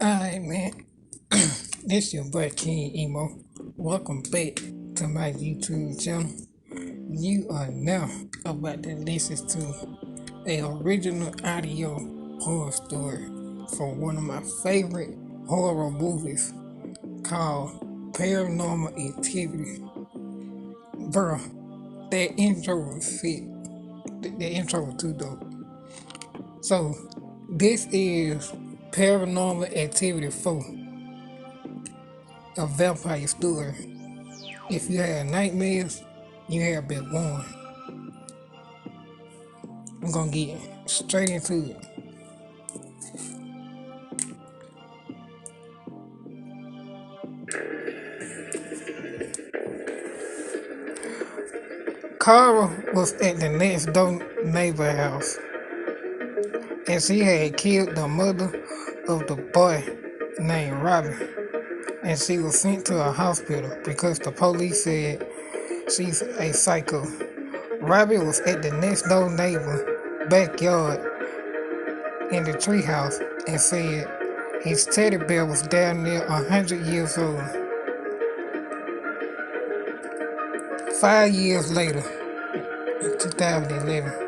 Alright, man. This your boy King Emo. Welcome back to my YouTube channel. You are now about to listen to a original audio horror story from one of my favorite horror movies called Paranormal Activity. Bro, that intro was sick. The intro was too dope. So, this is Paranormal Activity 4, a vampire story. If you have nightmares, you have been warned. I'm gonna get straight into it. Carl was at the next door neighbor house, and she had killed the mother of the boy named Robbie, and she was sent to a hospital because the police said she's a psycho. Robbie was at the next door neighbor backyard in the treehouse and said his teddy bear was down there 100 years old. 5 years later, in 2011,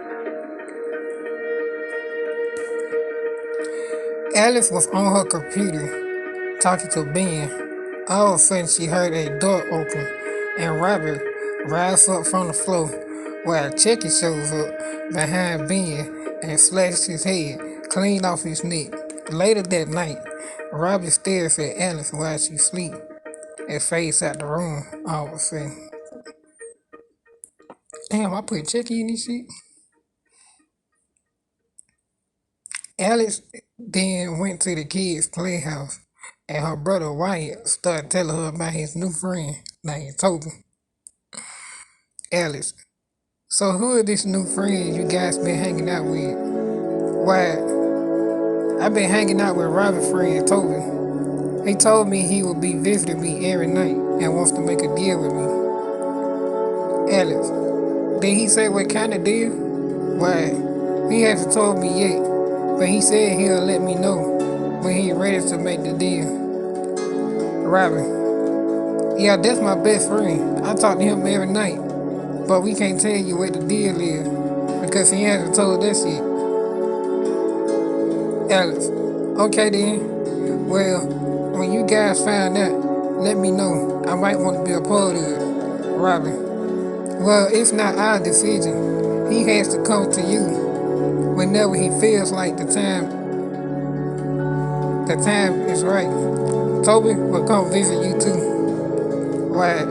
Alice was on her computer talking to Ben. All of a sudden, she heard a door open and Robert rise up from the floor while Chucky shows up behind Ben and slashes his head clean off his neck. Later that night, Robert stares at Alice while she sleeps and fades out the room all of a sudden. Damn, I put Chucky in this shit. Alex then went to the kids' playhouse, and her brother Wyatt started telling her about his new friend named Toby. Alex, so who is this new friend you guys been hanging out with? Wyatt, I've been hanging out with Robert's friend Toby. He told me he will be visiting me every night and wants to make a deal with me. Alex, did he say what kind of deal? Wyatt, he hasn't told me yet, but he said he'll let me know when he's ready to make the deal. Robin, yeah, that's my best friend. I talk to him every night, but we can't tell you what the deal is because he hasn't told us yet. Alex, okay then. Well, when you guys find out, let me know. I might want to be a part of it. Robin, well, it's not our decision. He has to come to you whenever he feels like the time is right. Toby will come visit you too. Right.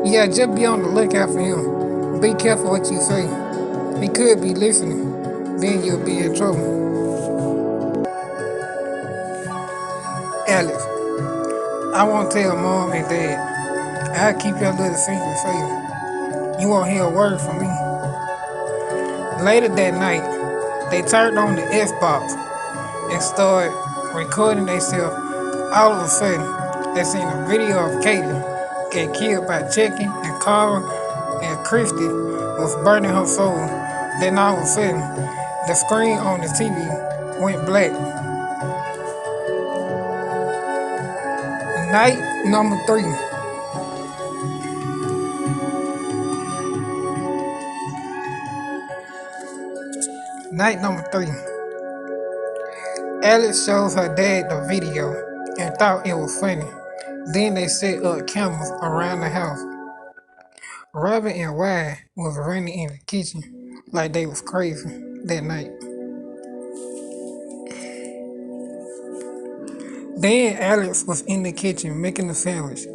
Yeah, just be on the lookout for him. Be careful what you say. He could be listening. Then you'll be in trouble. Alex, I won't tell mom and dad. I'll keep your little secret safe. You won't hear a word from me. Later that night, they turned on the Xbox and started recording themselves. All of a sudden, they seen a video of Caitlin get killed by Chucky, and Carl and Christy was burning her soul. Then all of a sudden, the screen on the TV went black. Night number 3. Night number 3. Alex shows her dad the video and thought it was funny. Then they set up cameras around the house. Robin and Wyatt was running in the kitchen like they was crazy that night. Then Alex was in the kitchen making a sandwich.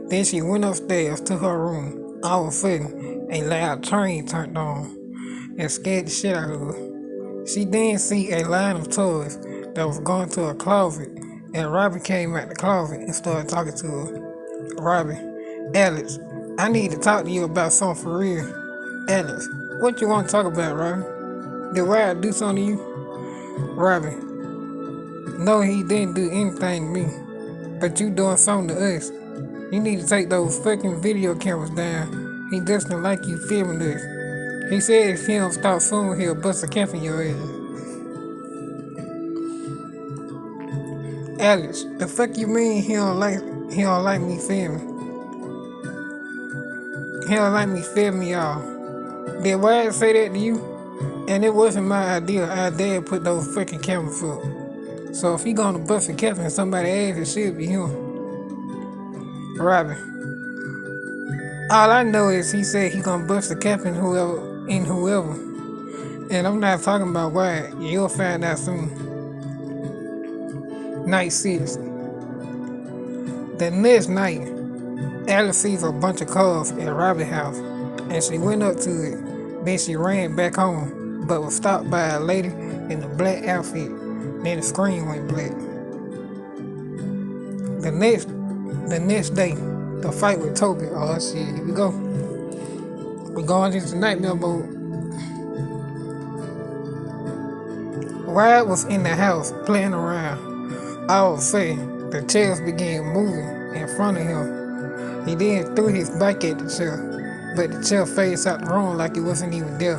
Then she went upstairs to her room. All of a sudden, a loud train turned on and scared the shit out of her. She then see a line of toys that was going to a closet, and Robin came out the closet and started talking to her. Robin, Alex, I need to talk to you about something for real. Alex, what you want to talk about, Robin? Did Wyatt do something to you? Robin, no, he didn't do anything to me, but you doing something to us. You need to take those fucking video cameras down. He doesn't like you filming us. He said if he don't stop soon, he'll bust a cap in your ass. Alex, the fuck you mean he don't like me filming? He don't like me filming y'all. Did Wyatt say that to you? And it wasn't my idea. Our dad put those fucking cameras up. So if he gonna bust a cap and somebody ass, it should be him. Robin. All I know is he said he gonna bust a cap in whoever. And I'm not talking about Wyatt. You'll find out soon. Night 6. The next night, Alice sees a bunch of cars at Robbie's house, and she went up to it. Then she ran back home, but was stopped by a lady in a black outfit. Then the screen went black. The next day, the fight with Toby. Oh shit, here we go. We going into nightmare mode. Wyatt was in the house playing around. All of a sudden, the chairs began moving in front of him. He then threw his bike at the chair, but the chair faced out the room like it wasn't even there.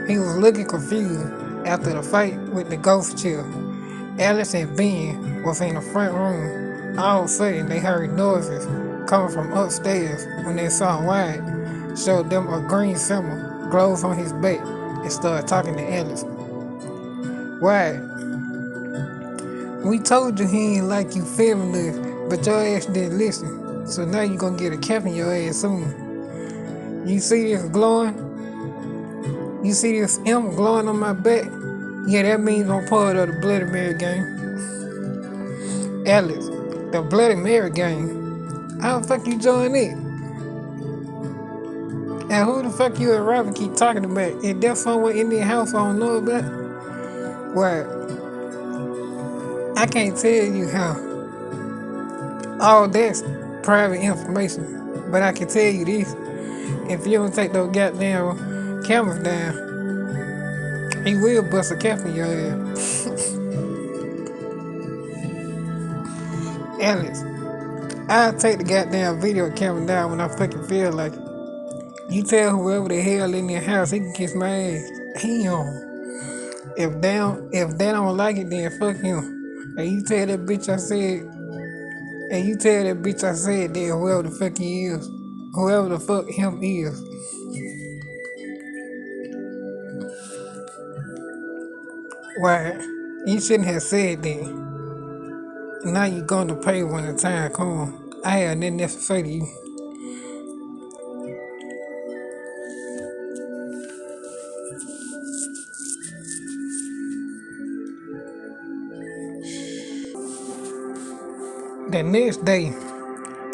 He was looking confused after the fight with the ghost chair. Alice and Ben was in the front room. All of a sudden, they heard noises coming from upstairs when they saw Wyatt showed them a green symbol, glows on his back, and started talking to Alice. Wyatt, we told you he ain't like you filming this, but your ass didn't listen. So now you gonna get a cap in your ass soon. You see this glowing? You see this M glowing on my back? Yeah, that means I'm part of the Bloody Mary gang. Alex, the Bloody Mary gang. How the fuck you join it? And who the fuck you and Robin keep talking about? Is there somewhere in their house I don't know about? Well, I can't tell you how. All that's private information. But I can tell you this. If you don't take those goddamn cameras down, he will bust a cap in your head. Alex, I'll take the goddamn video camera down when I fucking feel like it. You tell whoever the hell in their house, he can kiss my ass. He on. If they don't like it, then fuck him. And you tell that bitch I said, that whoever the fuck he is, whoever the fuck him is. Why? You shouldn't have said that. Now you gonna pay when the time comes. I had nothing else to say to you. The next day,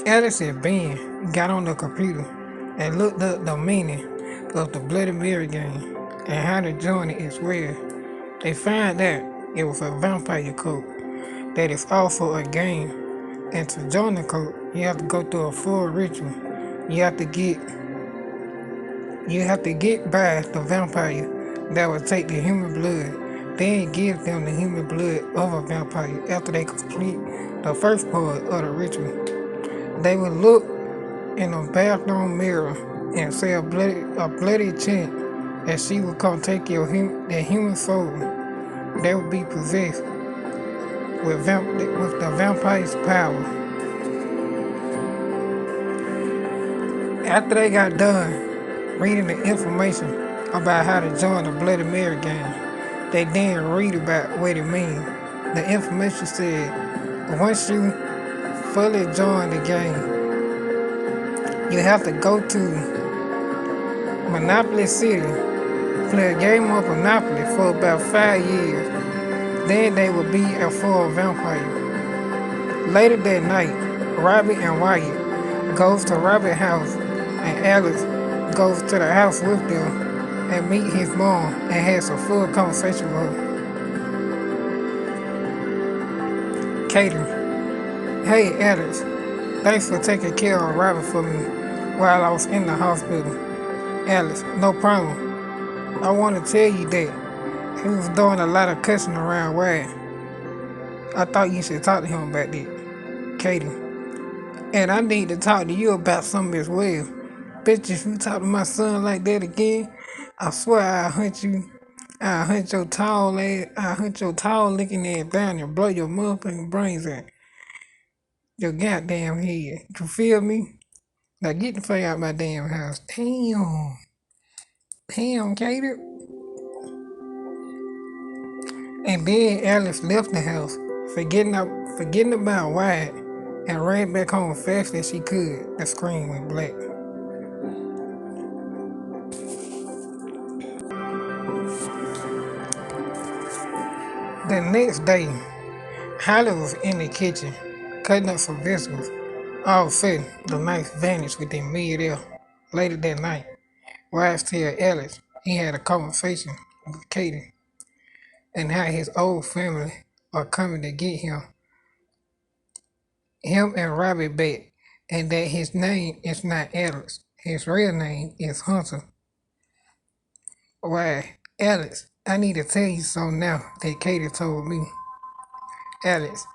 Alice and Ben got on the computer and looked up the meaning of the Bloody Mary game and how to join it as well. They found out it was a vampire cult that is also a game. And to join the cult, you have to go through a full ritual. You have to get you have to get by the vampire that will take the human blood. Then give them the human blood of a vampire after they complete the first part of the ritual. They will look in a bathroom mirror and say a bloody chant that she will come take the human soul. They will be possessed with the vampire's power. After they got done reading the information about how to join the Bloody Mary game, they then read about what it means. The information said once you fully join the game, you have to go to Monopoly City, play a game of Monopoly for about 5 years. Then they will be a full vampire. Later that night, Robbie and Wyatt goes to Robbie's house and Alex goes to the house with them and meet his mom and has a full conversation with her. Katie, hey Alex, thanks for taking care of Robbie for me while I was in the hospital. Alex, no problem. I want to tell you that he was doing a lot of cussing around Wyatt. I thought you should talk to him about that, Katie. And I need to talk to you about something as well. Bitch, if you talk to my son like that again, I swear I'll hunt you I hunt your tall looking ass down and blow your motherfucking brains out your goddamn head. You feel me? Now get the fuck out my damn house. Damn. Damn, Katie. And then Alice left the house, forgetting about Wyatt, and ran back home fast as she could. The screen went black. The next day, Holly was in the kitchen, cutting up some vegetables. All of a sudden, the knife vanished within mid-air. Later that night, Wise tell Alex he had a conversation with Katie and how his old family are coming to get him and Robbie back, and that his name is not Alex. His real name is Hunter. Why, Alex, I need to tell you something now that Katie told me. Alex,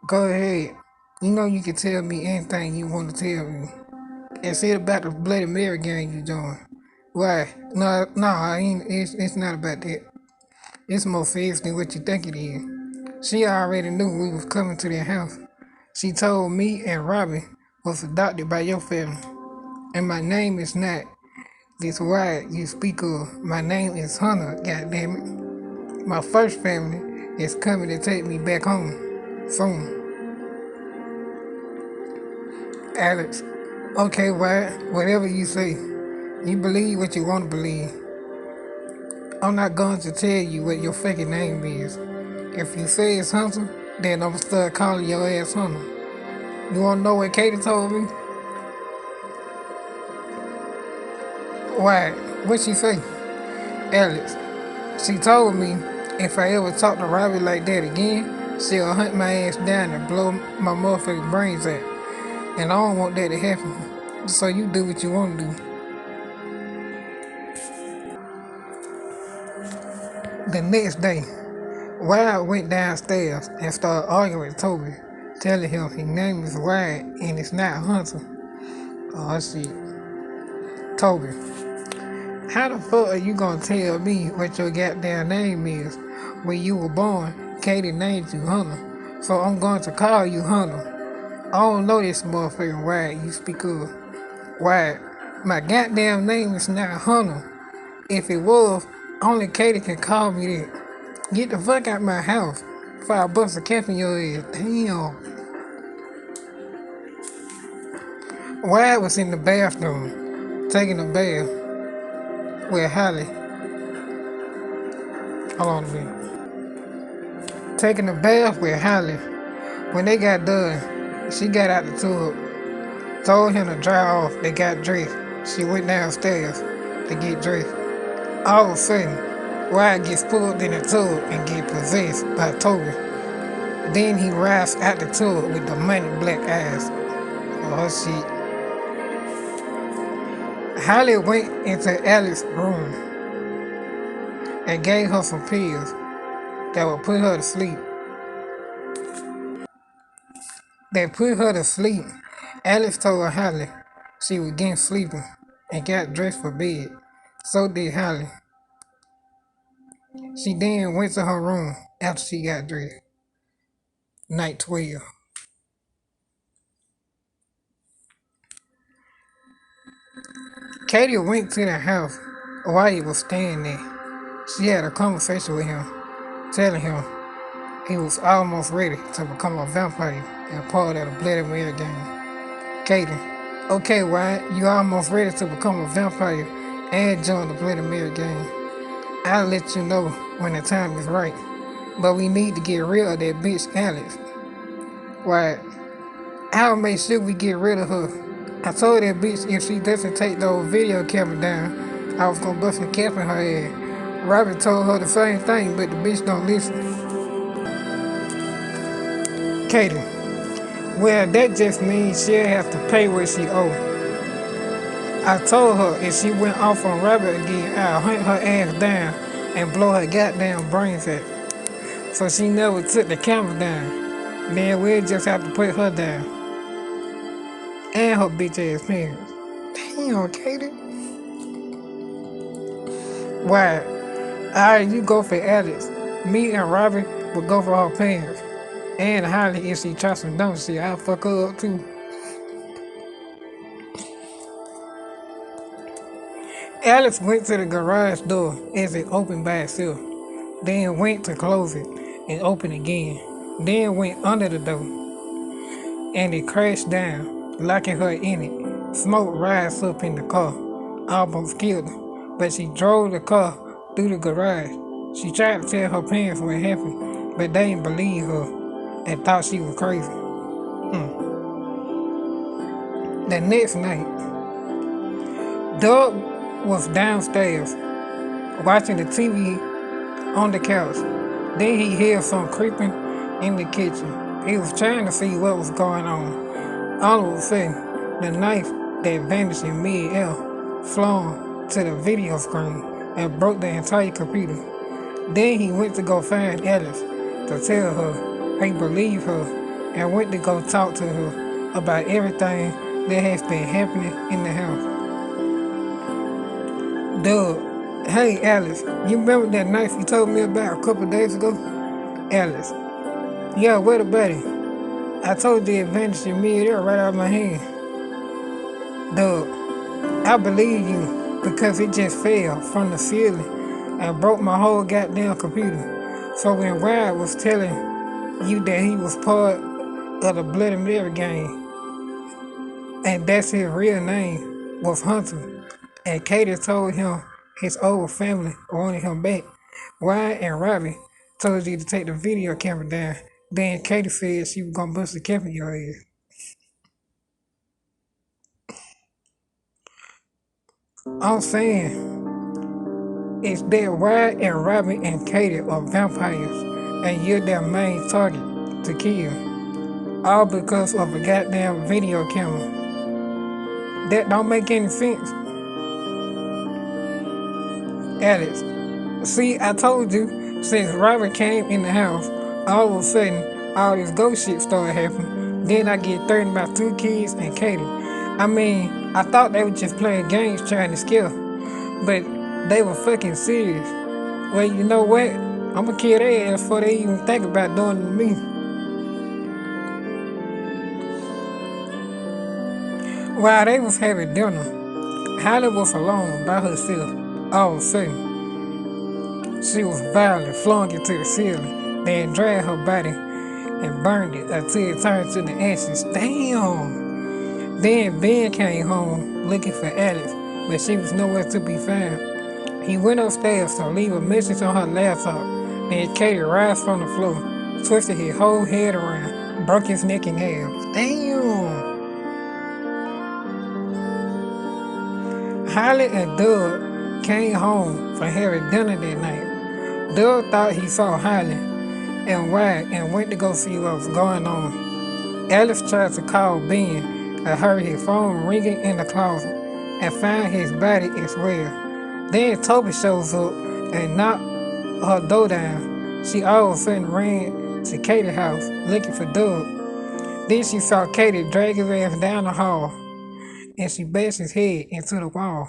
go ahead. You know you can tell me anything you want to tell me. It's it about the Bloody Mary game you joined. Why? No, I ain't. It's not about that. It's more serious than what you think it is. She already knew we was coming to their house. She told me and Robbie was adopted by your family. And my name is not this word you speak of. My name is Hunter, goddammit. My first family is coming to take me back home soon. Alex, okay, Wyatt, whatever you say. You believe what you want to believe. I'm not going to tell you what your fucking name is. If you say it's Hunter, then I'm gonna start calling your ass Hunter. You wanna know what Katie told me? Why? What she say? Alex. She told me if I ever talk to Robbie like that again, she'll hunt my ass down and blow my motherfucking brains out. And I don't want that to happen. So you do what you want to do. The next day, Wild went downstairs and started arguing with Toby, telling him his name is Wild and it's not Hunter. Oh shit. Toby, how the fuck are you gonna tell me what your goddamn name is? When you were born, Katie named you Hunter. So I'm going to call you Hunter. I don't know this motherfucking Wild you speak of. Wild, my goddamn name is not Hunter. If it was, only Katie can call me that. Get the fuck out my house before I bust a cap in your ass. Damn. Wild was in the bathroom, taking a bath with Holly. Hold on a minute. Taking a bath with Holly. When they got done, she got out the tub, told him to dry off. They got dressed. She went downstairs to get dressed. All of a sudden, Wild gets pulled in the tub and get possessed by Toby. Then he rises out the tub with the money black eyes. Oh shit. Holly went into Alex's room and gave her some pills that would put her to sleep. They put her to sleep. Alex told Holly she was getting sleepy and got dressed for bed. So did Holly. She then went to her room after she got dressed. Night 12. Katie went to the house while he was staying there. She had a conversation with him, telling him he was almost ready to become a vampire and part of the Bloody Mary game. Katie, okay, Wyatt, you almost ready to become a vampire and join the Bloody Mary game. I'll let you know when the time is right. But we need to get rid of that bitch Alex. Wyatt, I'll make sure we get rid of her. I told that bitch if she doesn't take the old video camera down, I was gonna bust a cap in her head. Robert told her the same thing, but the bitch don't listen. Katie, well, that just means she'll have to pay what she owe. I told her if she went off on Robert again, I'll hunt her ass down and blow her goddamn brains out. So she never took the camera down. Then we'll just have to put her down. And her bitch ass parents. Damn, Katie. Why? Alright, you go for Alex. Me and Robbie would go for her parents. And Holly, if she tries some dumb shit, I'll fuck her up too. Alex went to the garage door as it opened by itself, then went to close it and open again, then went under the door and it crashed down, locking her in it. Smoke rised up in the car, almost killed her, but she drove the car through the garage. She tried to tell her parents what happened, but they didn't believe her and thought she was crazy. The next night, Doug was downstairs watching the TV on the couch. Then he heard some creeping in the kitchen. He was trying to see what was going on. All of a sudden, the knife that vanished in mid-air flung to the video screen and broke the entire computer. Then he went to go find Alice to tell her he believed her and went to go talk to her about everything that has been happening in the house. Doug, hey Alice, you remember that knife you told me about a couple days ago? Alice, yeah, what about it? I told you it vanished in mid-air right out of my hand. Doug, I believe you because it just fell from the ceiling and broke my whole goddamn computer. So when Wyatt was telling you that he was part of the Bloody Mary gang, and that's his real name, was Hunter, and Katie told him his old family wanted him back, Wyatt and Robbie told you to take the video camera down. Then Katie said she was gonna bust the cap in your ass. I'm saying is that Wyatt and Robin and Katie are vampires, and you're their main target to kill, all because of a goddamn video camera. That don't make any sense, Alex. See, I told you, since Robert came in the house, all of a sudden, all this ghost shit started happening. Then I get threatened by two kids and Katie. I mean, I thought they were just playing games trying to scare, but they were fucking serious. Well, you know what? I'm gonna kill their ass before they even think about doing it to me. While they was having dinner, Holly was alone by herself. All of a sudden, she was violently flung into the ceiling, then dragged her body and burned it until it turned to the ashes. Damn! Then Ben came home looking for Alex, but she was nowhere to be found. He went upstairs to leave a message on her laptop. Then Katie rose from the floor, twisted his whole head around, broke his neck in half. Damn! Holly and Doug came home from having dinner that night. Doug thought he saw Holly and Wyatt and went to go see what was going on. Alice tried to call Ben and heard his phone ringing in the closet and found his body as well. Then Toby shows up and knocked her door down. She all of a sudden ran to Katie's house looking for Doug. Then she saw Katie drag his ass down the hall and she bashed his head into the wall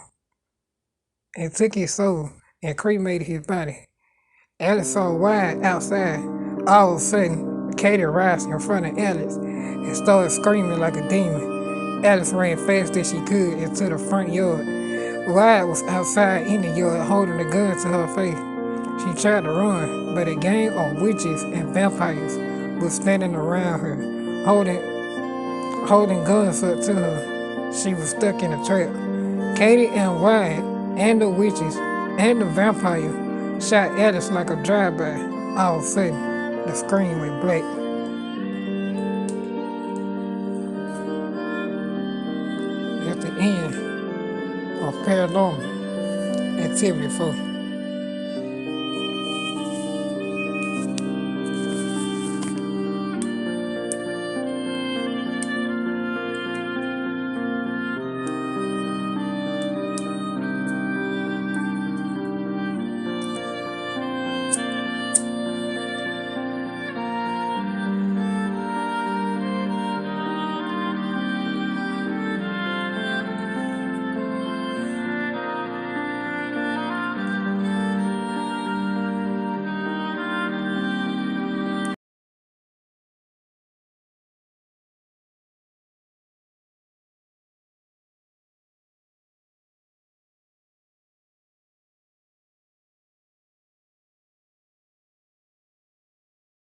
and took his soul and cremated his body. Alice saw Wyatt outside. All of a sudden, Katie rised in front of Alice and started screaming like a demon. Alice ran fast as she could into the front yard. Wyatt was outside in the yard holding a gun to her face. She tried to run, but a gang of witches and vampires was standing around her, holding guns up to her. She was stuck in a trap. Katie and Wyatt and the witches and the vampire shot Alice like a drive-by. All of a sudden, the screen went black. That's the end of Paranormal Activity 4.